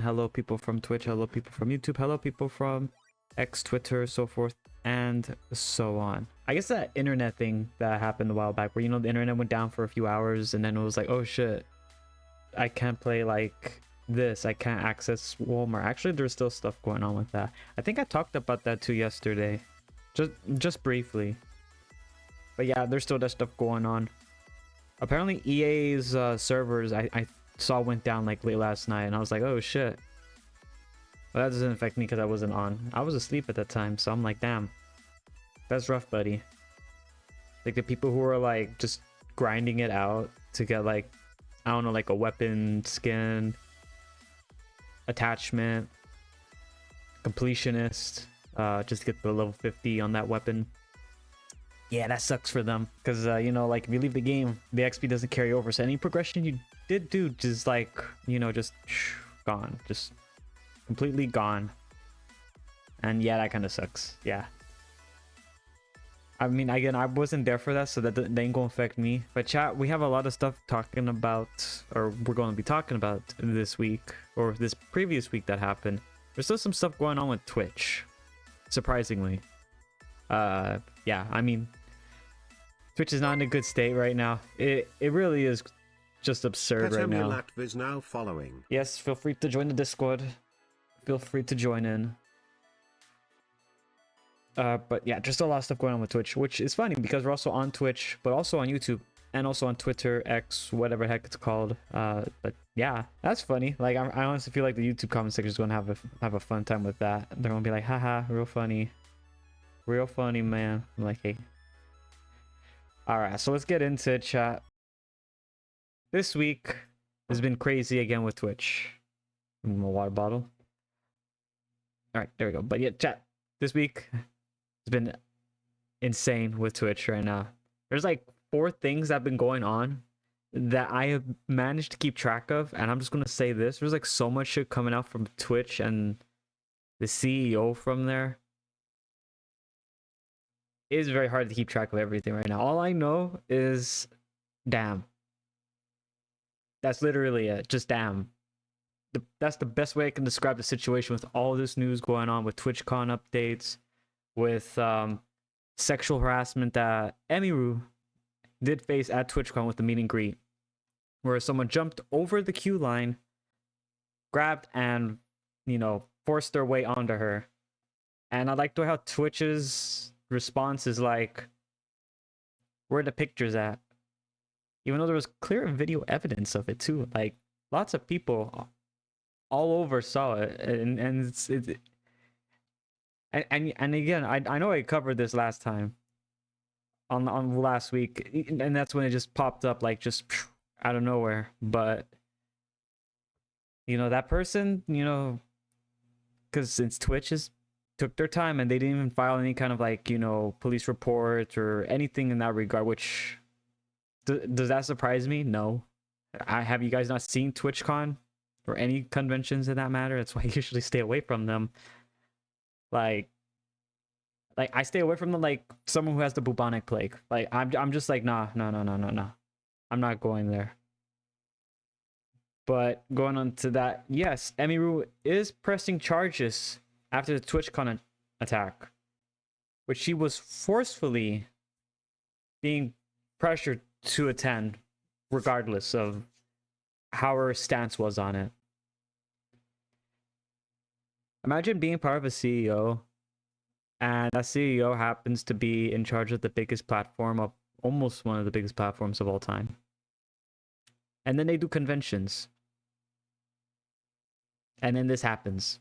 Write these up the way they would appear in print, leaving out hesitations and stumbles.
Hello, people from Twitch. Hello, people from YouTube. Hello, people from X, Twitter, so forth, and so on. I guess that internet thing that happened a while back where, the internet went down for a few hours and then it was like, oh shit, I can't play like this. I can't access Walmart. Actually, there's still stuff going on with that. I think I talked about that too yesterday. Just briefly. But yeah, there's still that stuff going on. Apparently EA's servers I saw went down like late last night and I was like, oh shit. Well, that doesn't affect me because I wasn't on. I was asleep at that time, so I'm like, damn, that's rough, buddy. Like the people who are like just grinding it out to get like, I don't know, like a weapon skin, attachment, completionist, just to get the level 50 on that weapon. Yeah, that sucks for them because like if you leave the game, the XP doesn't carry over, so any progression you did do just like, just gone, just completely gone. And yeah, that kind of sucks. Yeah, I mean, again, I wasn't there for that, so that ain't gonna affect me. But chat, we have a lot of stuff talking about, or we're going to be talking about this week, or this previous week that happened. There's still some stuff going on with Twitch, surprisingly. Yeah, I mean, Twitch is not in a good state right now. It really is just absurd right now. Is now following. Yes, feel free to join the Discord. Feel free to join in. But yeah, just a lot of stuff going on with Twitch, which is funny because we're also on Twitch, but also on YouTube and also on Twitter, X, whatever the heck it's called. But yeah, that's funny. Like I honestly feel like the YouTube comment section is going to have a fun time with that. They're going to be like, haha, real funny, man. I'm like, hey. All right, so let's get into it, chat. This week has been crazy again with Twitch. My water bottle. All right, there we go. But yeah, chat. This week has been insane with Twitch right now. There's like 4 things that have been going on that I have managed to keep track of, and I'm just gonna say this: there's like so much shit coming out from Twitch and the CEO from there. It is very hard to keep track of everything right now. All I know is, damn. That's literally it. Just damn. That's the best way I can describe the situation with all this news going on with TwitchCon updates, with sexual harassment that Emiru did face at TwitchCon with the meet and greet, where someone jumped over the queue line, grabbed and, forced their way onto her. And I like the way how Twitch's response is like, where are the pictures at? Even though there was clear video evidence of it too. Like, lots of people all over saw it, and again, I know I covered this last time on last week, and that's when it just popped up like just out of nowhere. But that person, because since Twitch took their time and they didn't even file any kind of like police report or anything in that regard, which does that surprise me? No. Have you guys not seen TwitchCon or any conventions in that matter? That's why I usually stay away from them. Like I stay away from them like someone who has the bubonic plague. Like I'm just like, no. I'm not going there. But going on to that, yes, Emiru is pressing charges after the TwitchCon attack, which she was forcefully being pressured to attend, regardless of how her stance was on it. Imagine being part of a CEO, and that CEO happens to be in charge of the biggest platform of almost one of the biggest platforms of all time. And then they do conventions. And then this happens.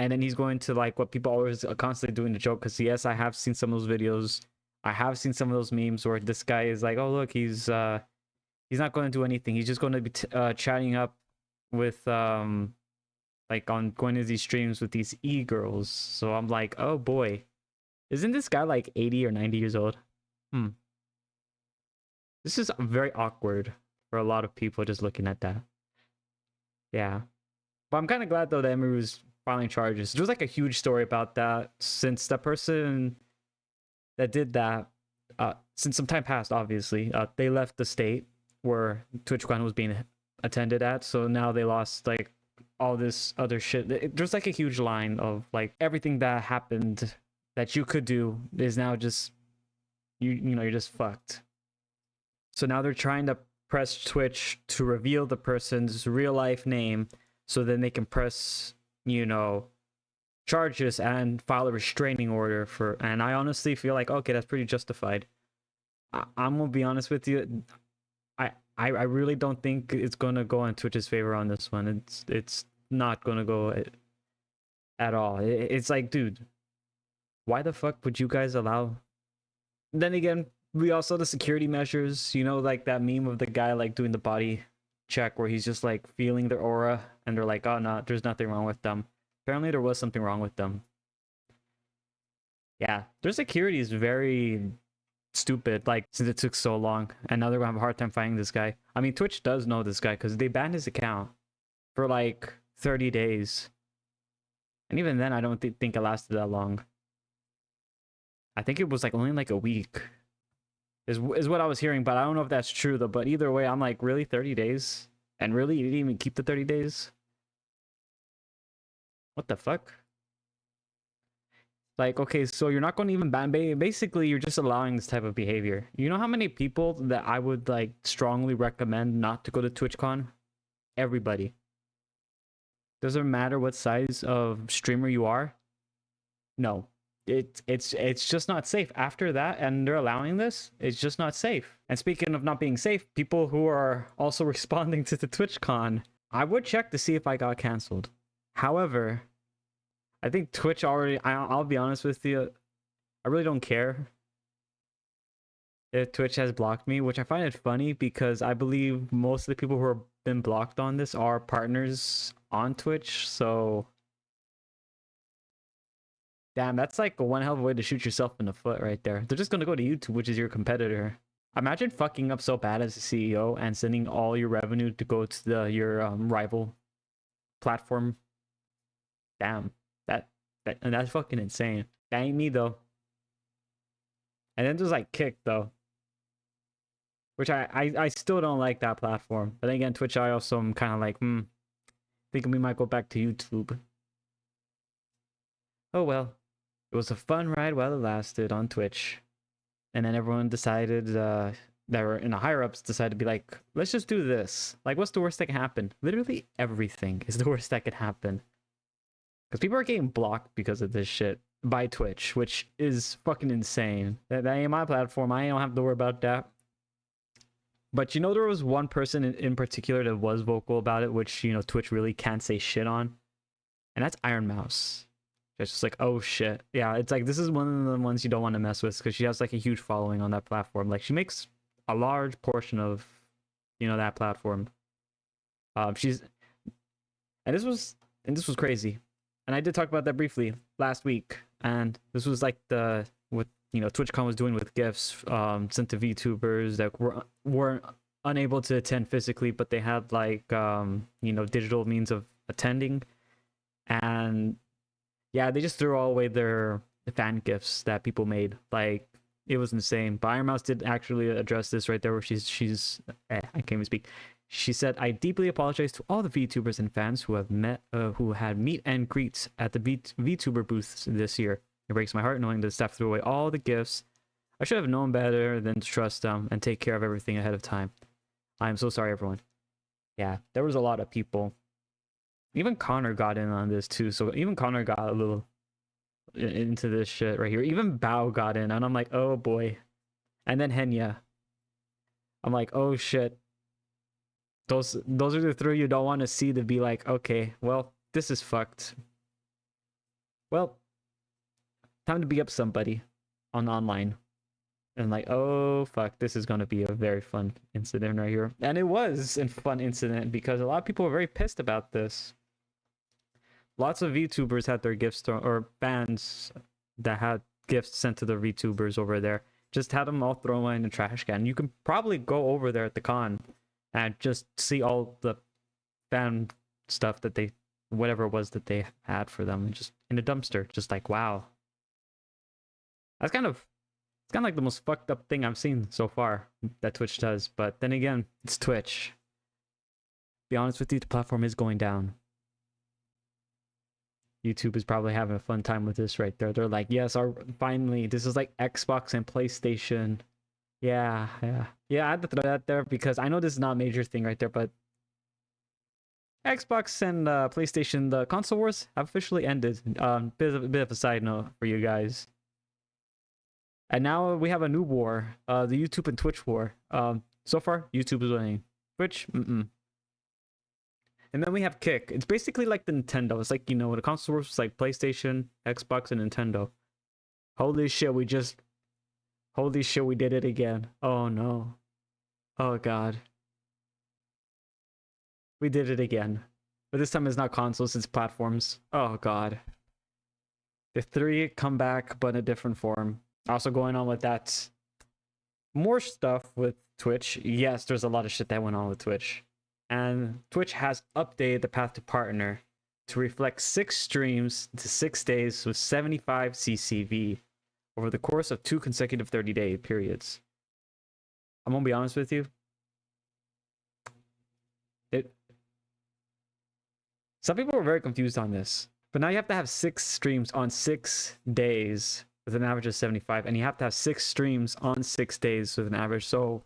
And then he's going to like what people always are constantly doing the joke, because yes, I have seen some of those videos. I have seen some of those memes where this guy is like, oh look, he's not going to do anything. He's just going to be chatting up with like on going to these streams with these e-girls. So I'm like, oh boy, isn't this guy like 80 or 90 years old? This is very awkward for a lot of people just looking at that. Yeah, but I'm kind of glad though that Emiru's filing charges. There was like a huge story about that, since the person that did that, since some time passed, obviously, they left the state where TwitchCon was being attended at, so now they lost like all this other shit. There's like a huge line of like everything that happened that you could do is now just you know, you're just fucked. So now they're trying to press Twitch to reveal the person's real life name so then they can press, you know, charges and file a restraining order for. And I honestly feel like, okay, that's pretty justified. I'm gonna be honest with you. I really don't think it's gonna go in Twitch's favor on this one. It's not gonna go at all. It's like, dude, why the fuck would you guys allow? Then again, we also the security measures. You know, like that meme of the guy like doing the body check where he's just like feeling their aura, and they're like, oh no, there's nothing wrong with them. Apparently, there was something wrong with them. Yeah, their security is very stupid, like, since it took so long, and now they're gonna have a hard time finding this guy. I mean, Twitch does know this guy because they banned his account for like 30 days, and even then I don't think it lasted that long. I think it was like only like a week is what I was hearing, but I don't know if that's true though. But either way, I'm like, really, 30 days? And really, you didn't even keep the 30 days? What the fuck? Like, okay, so you're not going to even ban. Basically, you're just allowing this type of behavior. You know how many people that I would like strongly recommend not to go to TwitchCon? Everybody. Doesn't matter what size of streamer you are. No, it's just not safe. After that, and they're allowing this, it's just not safe. And speaking of not being safe, people who are also responding to the TwitchCon, I would check to see if I got canceled. However, I think Twitch already, I'll be honest with you, I really don't care if Twitch has blocked me, which I find it funny because I believe most of the people who have been blocked on this are partners on Twitch. So damn, that's like one hell of a way to shoot yourself in the foot right there. They're just gonna go to YouTube, which is your competitor. Imagine fucking up so bad as a CEO and sending all your revenue to go to your rival platform. Damn. And that's fucking insane. That ain't me though. And then there's like Kick though, which I still don't like that platform. But then again, Twitch, I also am kind of like, thinking we might go back to YouTube. Oh well, it was a fun ride while it lasted on Twitch, and then everyone decided that were in the higher ups decided to be like, let's just do this. Like, what's the worst that can happen? Literally everything is the worst that could happen. Because people are getting blocked because of this shit by Twitch, which is fucking insane. That ain't my platform. I don't have to worry about that. But you know, there was one person in particular that was vocal about it, which, you know, Twitch really can't say shit on. And that's Iron Mouse. It's just like, oh shit. Yeah, it's like, this is one of the ones you don't want to mess with because she has like a huge following on that platform. Like, she makes a large portion of, you know, that platform. And this was crazy. And I did talk about that briefly last week. And this was like what, you know, TwitchCon was doing with gifts sent to VTubers that weren't unable to attend physically, but they had like, you know, digital means of attending. And yeah, they just threw all away their fan gifts that people made. Like, it was insane. But Iron Mouse did actually address this right there, where I can't even speak. She said, "I deeply apologize to all the VTubers and fans who had meet and greets at the VTuber booths this year. It breaks my heart knowing that the staff threw away all the gifts. I should have known better than to trust them and take care of everything ahead of time. I am so sorry, everyone." Yeah, there was a lot of people. Even Connor got in on this too. So even Connor got a little into this shit right here. Even Bao got in, and I'm like, oh boy. And then Henya. I'm like, oh shit. Those are the three you don't want to see, to be like, okay, well, this is fucked. Well, time to beat up somebody on online. And like, oh fuck, this is gonna be a very fun incident right here. And it was a fun incident because a lot of people were very pissed about this. Lots of VTubers had their gifts or fans that had gifts sent to their VTubers over there. Just had them all thrown in the trash can. You can probably go over there at the con and just see all the fan stuff that whatever it was that they had for them, just in a dumpster. Just like, wow. It's kind of like the most fucked up thing I've seen so far that Twitch does. But then again, it's Twitch. Be honest with you, the platform is going down. YouTube is probably having a fun time with this right there. They're like, yes, our finally, this is like Xbox and PlayStation. Yeah. I had to throw that there because I know this is not a major thing right there, but Xbox and PlayStation, the console wars have officially ended. Bit of a side note for you guys. And now we have a new war, the YouTube and Twitch war. So far, YouTube is winning. Twitch, And then we have Kick. It's basically like the Nintendo. It's like, you know, the console wars was like PlayStation, Xbox, and Nintendo. Holy shit, we did it again. Oh no. Oh god. We did it again. But this time it's not consoles, it's platforms. Oh god. The three come back, but in a different form. Also going on with that, more stuff with Twitch. Yes, there's a lot of shit that went on with Twitch. And Twitch has updated the path to partner to reflect 6 streams to 6 days with 75 CCV over the course of 2 consecutive 30-day periods. I'm gonna be honest with you. Some people were very confused on this, but now you have to have 6 streams on 6 days with an average of 75, and you have to have 6 streams on 6 days with an average. So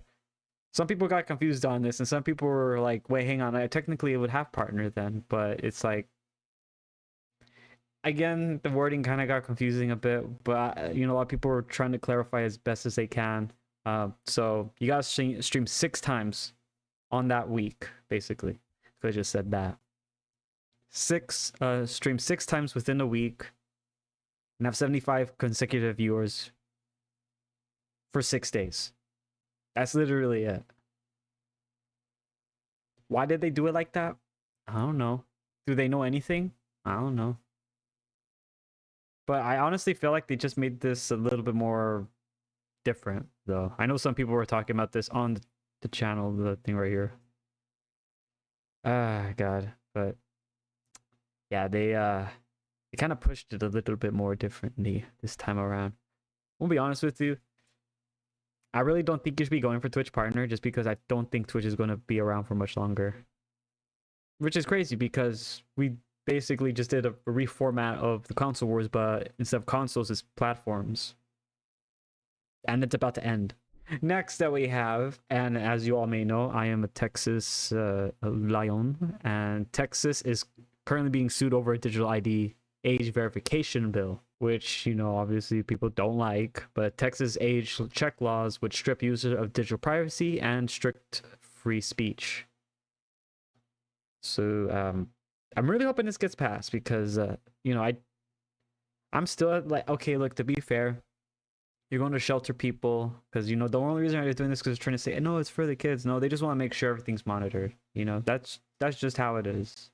some people got confused on this, and some people were like, wait, hang on, technically it would have partner then, but it's like, again, the wording kind of got confusing a bit, but you know, a lot of people were trying to clarify as best as they can. So you gotta stream 6 times on that week, basically. I just said that. Stream 6 times within a week and have 75 consecutive viewers for 6 days. That's literally it. Why did they do it like that? I don't know. Do they know anything? I don't know. But I honestly feel like they just made this a little bit more different, though. I know some people were talking about this on the channel, the thing right here. Ah, God. But yeah, they kind of pushed it a little bit more differently this time around. I'll be honest with you. I really don't think you should be going for Twitch partner just because I don't think Twitch is going to be around for much longer. Which is crazy because we basically just did a reformat of the console wars, but instead of consoles, it's platforms. And it's about to end. Next that we have, and as you all may know, I am a Texas lion, and Texas is currently being sued over a digital ID age verification bill, which, you know, obviously people don't like, but Texas age check laws would strip users of digital privacy and strict free speech. So I'm really hoping this gets passed because you know, I'm still like, okay, look, to be fair, you're going to shelter people because, you know, the only reason they're doing this because they're trying to say, no, it's for the kids. No, they just want to make sure everything's monitored. You know, that's just how it is.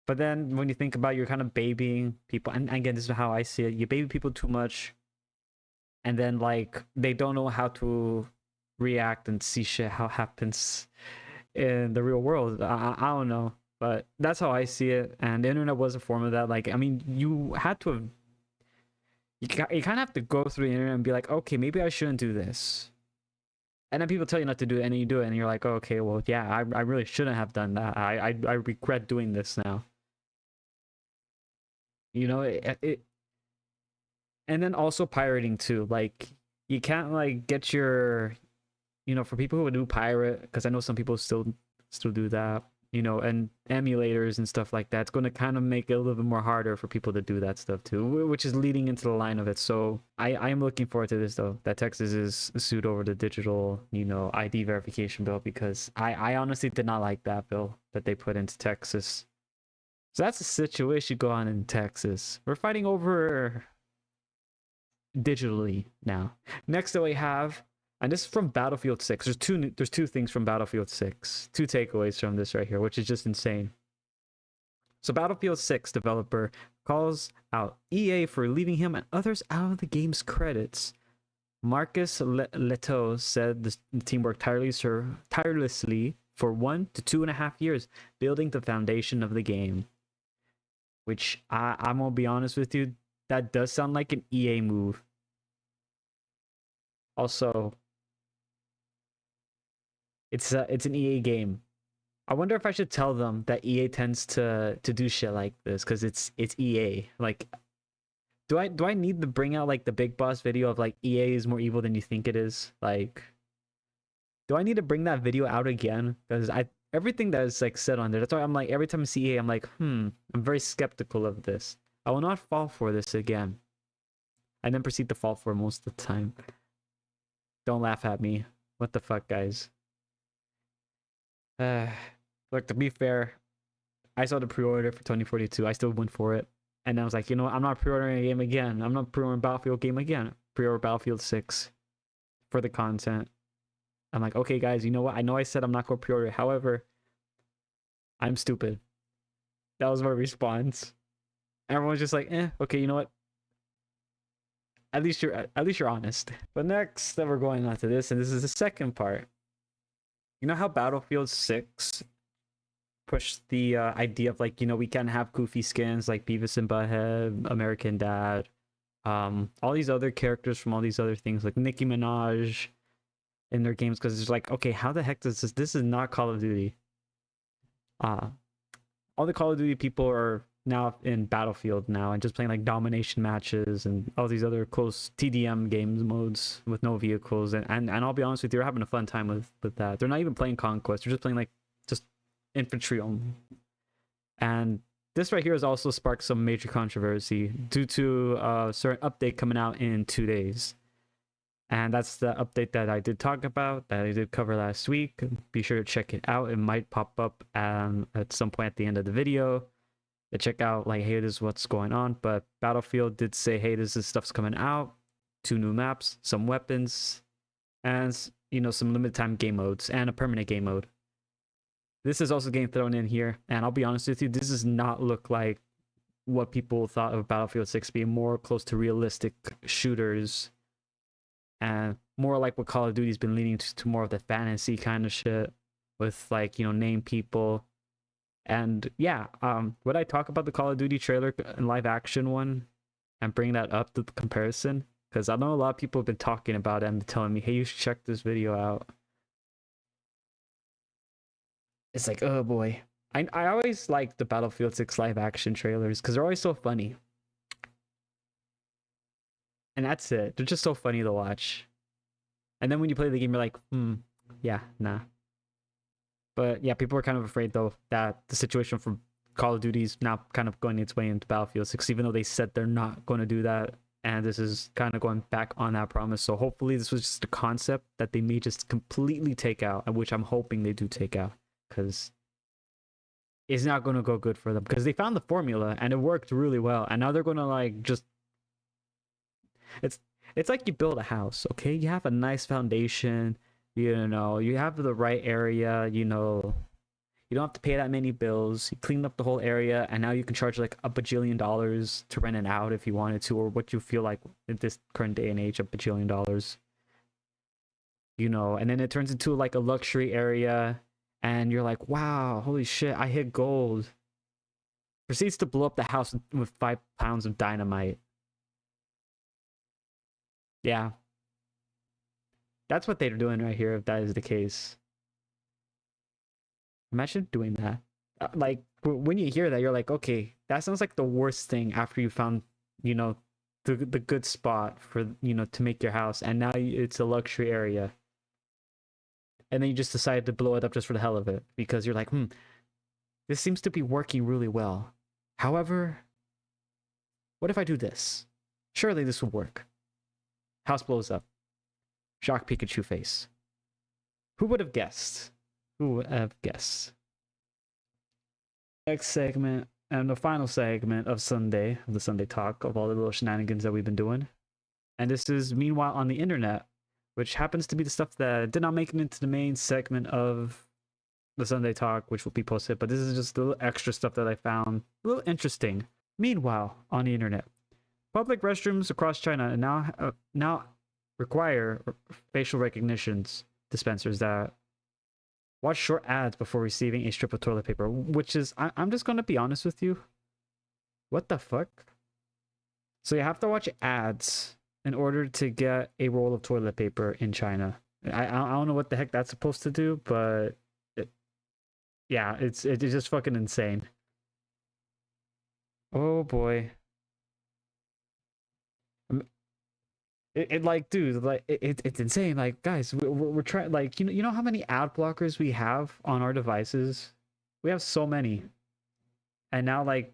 But then when you think about, you're kind of babying people, and again, this is how I see it. You baby people too much, and then like they don't know how to react and see shit how it happens in the real world. I don't know, but that's how I see it. And the internet was a form of that. Like, I mean, you had to have, you kind of have to go through the internet and be like, okay, maybe I shouldn't do this. And then people tell you not to do it, and then you do it, and you're like, oh, okay, well, yeah, I really shouldn't have done that. I regret doing this now. You know, and then also pirating too. Like, you can't like get your, you know, for people who do pirate, because I know some people still do that, you know, and emulators and stuff like that. It's going to kind of make it a little bit more harder for people to do that stuff too, which is leading into the line of it. So I am looking forward to this though, that Texas is sued over the digital, you know, ID verification bill, because I honestly did not like that bill that they put into Texas. So that's the situation going on in Texas. We're fighting over digitally now. Next that we have, and this is from Battlefield 6. There's two things from Battlefield 6. 2 takeaways from this right here, which is just insane. So Battlefield 6 developer calls out EA for leaving him and others out of the game's credits. Marcus Leto said the team worked tirelessly for 1 to 2.5 years building the foundation of the game. Which I'm gonna be honest with you, that does sound like an EA move. Also, it's an EA game. I wonder if I should tell them that EA tends to do shit like this because it's EA. Like, do I need to bring out like the big boss video of like EA is more evil than you think it is? Like, do I need to bring that video out again? Because I everything that is like said on there. That's why I'm like every time I see EA, I'm like, I'm very skeptical of this. I will not fall for this again. I then proceed to fall for it most of the time. Don't laugh at me. What the fuck, guys? Look, to be fair, I saw the pre-order for 2042. I still went for it. And I was like, you know what? I'm not pre-ordering a game again. I'm not pre-ordering Battlefield game again. Pre-order Battlefield 6 for the content. I'm like, okay, guys, you know what? I know I said I'm not going to pre-order. However, I'm stupid. That was my response. Everyone's just like, okay, you know what? At least you're honest. But next, that we're going on to this, and this is the second part. You know how Battlefield 6 pushed the idea of like, you know, we can have goofy skins like Beavis and Butthead, American Dad, all these other characters from all these other things like Nicki Minaj in their games, because it's like, okay, how the heck does this is not Call of Duty. All the Call of Duty people are now in Battlefield now and just playing like domination matches and all these other close TDM games modes with no vehicles, and I'll be honest with you, they're having a fun time with that. They're not even playing Conquest, they're just playing like just infantry only. And this right here has also sparked some major controversy due to a certain update coming out in 2 days. And that's the update that I did talk about, that I did cover last week. Be sure to check it out. It might pop up at some point at the end of the video to check out like, hey, this is what's going on. But Battlefield did say, hey, this is stuff's coming out. 2 new maps, some weapons, and, you know, some limited time game modes and a permanent game mode. This is also getting thrown in here. And I'll be honest with you, this does not look like what people thought of Battlefield 6 being more close to realistic shooters and more like what Call of Duty's been leaning to more of the fantasy kind of shit with like, you know, name people. And yeah, would I talk about the Call of Duty trailer and live action one and bring that up to the comparison? Because I know a lot of people have been talking about it and telling me, hey, you should check this video out. It's like, oh boy. I always like the Battlefield 6 live action trailers because they're always so funny. And that's it. They're just so funny to watch. And then when you play the game, you're like, yeah, nah. But yeah, people are kind of afraid though that the situation for Call of Duty is now kind of going its way into Battlefield 6, even though they said they're not going to do that. And this is kind of going back on that promise. So hopefully this was just a concept that they may just completely take out, and which I'm hoping they do take out, because it's not going to go good for them, because they found the formula and it worked really well. And now they're going to like just... It's like you build a house, okay? You have a nice foundation, you know, you have the right area, you know, you don't have to pay that many bills. You clean up the whole area, and now you can charge like a bajillion dollars to rent it out if you wanted to, or what you feel like in this current day and age, a bajillion dollars. You know, and then it turns into like a luxury area, and you're like, wow, holy shit, I hit gold. Proceeds to blow up the house with 5 pounds of dynamite. Yeah. That's what they're doing right here, if that is the case. Imagine doing that. Like, when you hear that, you're like, okay, that sounds like the worst thing after you found, you know, the good spot for, you know, to make your house, and now it's a luxury area. And then you just decide to blow it up just for the hell of it, because you're like, this seems to be working really well. However, what if I do this? Surely this will work. House blows up. Shock Pikachu face. Who would have guessed? Who would have guessed? Next segment, and the final segment of Sunday, of the Sunday Talk, of all the little shenanigans that we've been doing. And this is Meanwhile on the Internet, which happens to be the stuff that did not make it into the main segment of the Sunday Talk, which will be posted, but this is just a little extra stuff that I found a little interesting. Meanwhile on the Internet. Public restrooms across China now require facial recognition dispensers that watch short ads before receiving a strip of toilet paper, which is, I'm just going to be honest with you. What the fuck? So you have to watch ads in order to get a roll of toilet paper in China. I don't know what the heck that's supposed to do, but yeah, it's just fucking insane. Oh boy. It like, dude, like it's insane. Like, guys, we're trying, like, you know how many ad blockers we have on our devices? We have so many. And now, like,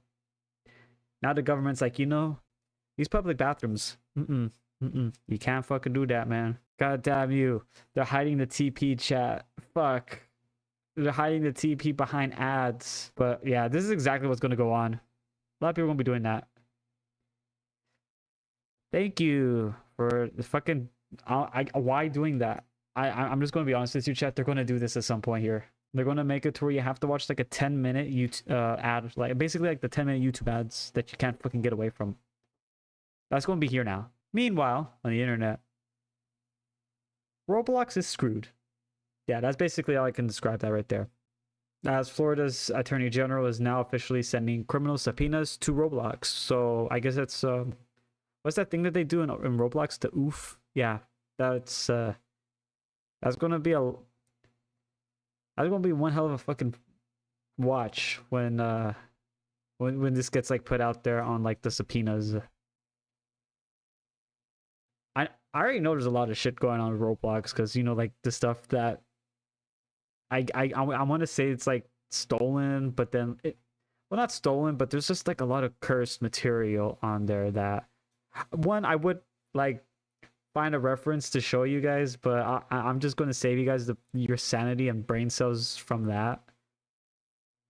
now the government's like, these public bathrooms, you can't fucking do that, man. God damn you. They're hiding the TP, chat. Fuck. They're hiding the TP behind ads. But yeah, this is exactly what's gonna go on. A lot of people are gonna be doing that. Thank you for the fucking. Why doing that? I'm just gonna be honest with you, chat. They're gonna do this at some point here. They're gonna make it to where you have to watch like a 10-minute YouTube ad, like basically like the 10-minute YouTube ads that you can't fucking get away from. That's gonna be here now. Meanwhile, on the internet, Roblox is screwed. Yeah, that's basically how I can describe that right there. As Florida's Attorney General is now officially sending criminal subpoenas to Roblox. So I guess it's what's that thing that they do in Roblox? The oof. Yeah, that's gonna be one hell of a fucking watch when this gets like put out there on like the subpoenas. I already know there's a lot of shit going on with Roblox because like the stuff that I want to say it's like stolen, but then well, not stolen, but there's just like a lot of cursed material on there that I would like find a reference to show you guys, but I'm just going to save you guys your sanity and brain cells from that.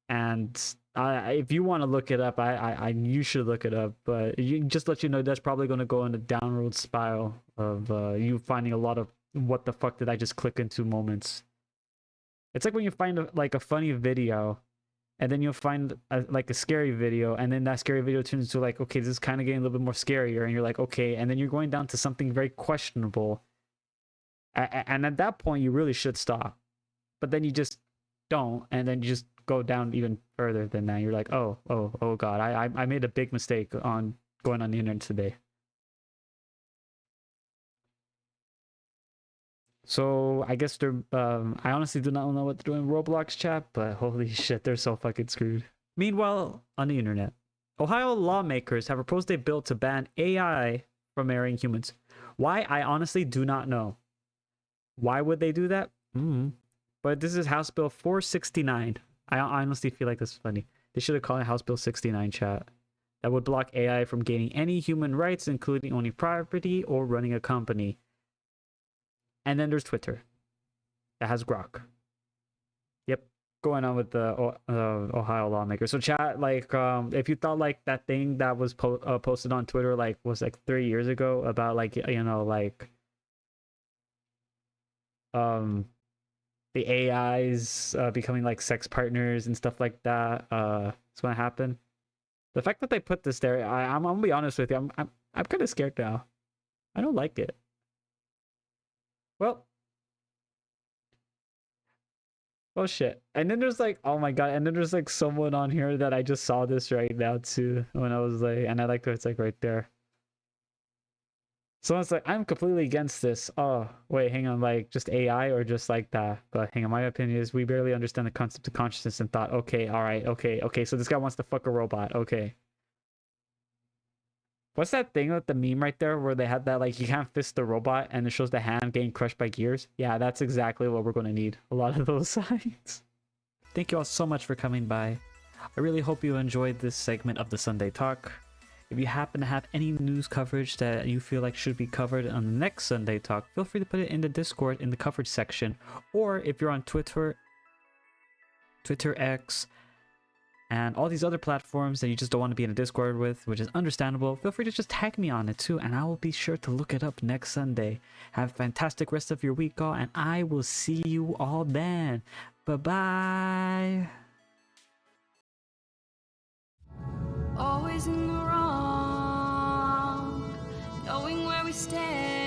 And if you want to look it up, you should look it up. But just let you know that's probably going to go in a downward spiral of you finding a lot of what the fuck did I just click into moments. It's like when you find like a funny video, and then you'll find like a scary video, and then that scary video turns into like, okay, this is kind of getting a little bit more scarier, and you're like, okay, and then you're going down to something very questionable, and at that point you really should stop, but then you just don't, and then you just go down even further than that. You're like, oh god, I made a big mistake on going on the internet today. So I guess they're I honestly do not know what they're doing in Roblox, chat, but holy shit, they're so fucking screwed. Meanwhile, on the internet, Ohio lawmakers have proposed a bill to ban AI from marrying humans. Why? I honestly do not know. Why would they do that? But this is House Bill 469. I honestly feel like this is funny. They should have called it House Bill 69, chat. That would block AI from gaining any human rights, including owning property or running a company. And then there's Twitter. That has Grok. Yep. Going on with the Ohio lawmaker. So chat, like, if you thought like that thing that was posted on Twitter like was like 3 years ago about like like the AIs becoming like sex partners and stuff like that, it's gonna happen. The fact that they put this there, I'm gonna be honest with you, I'm kind of scared now. I don't like it. Well, oh shit. And then there's like, oh my god, and then there's like someone on here that I just saw this right now too when I was like, and I like that it's like right there. Someone's like, I'm completely against this. Oh, wait, hang on, like just AI or just like that? But hang on, my opinion is we barely understand the concept of consciousness and thought. Okay, all right, okay, so this guy wants to fuck a robot. Okay. What's that thing with the meme right there where they had that like you can't fist the robot and it shows the hand getting crushed by gears? Yeah, that's exactly what we're going to need. A lot of those signs. Thank you all so much for coming by. I really hope you enjoyed this segment of the Sinday Talk. If you happen to have any news coverage that you feel like should be covered on the next Sinday Talk, feel free to put it in the Discord in the coverage section. Or if you're on Twitter, X, and all these other platforms that you just don't want to be in a Discord with, which is understandable, feel free to just tag me on it too, and I will be sure to look it up next Sunday. Have a fantastic rest of your week, all, and I will see you all then. Bye-bye. Always in the wrong, knowing where we stand.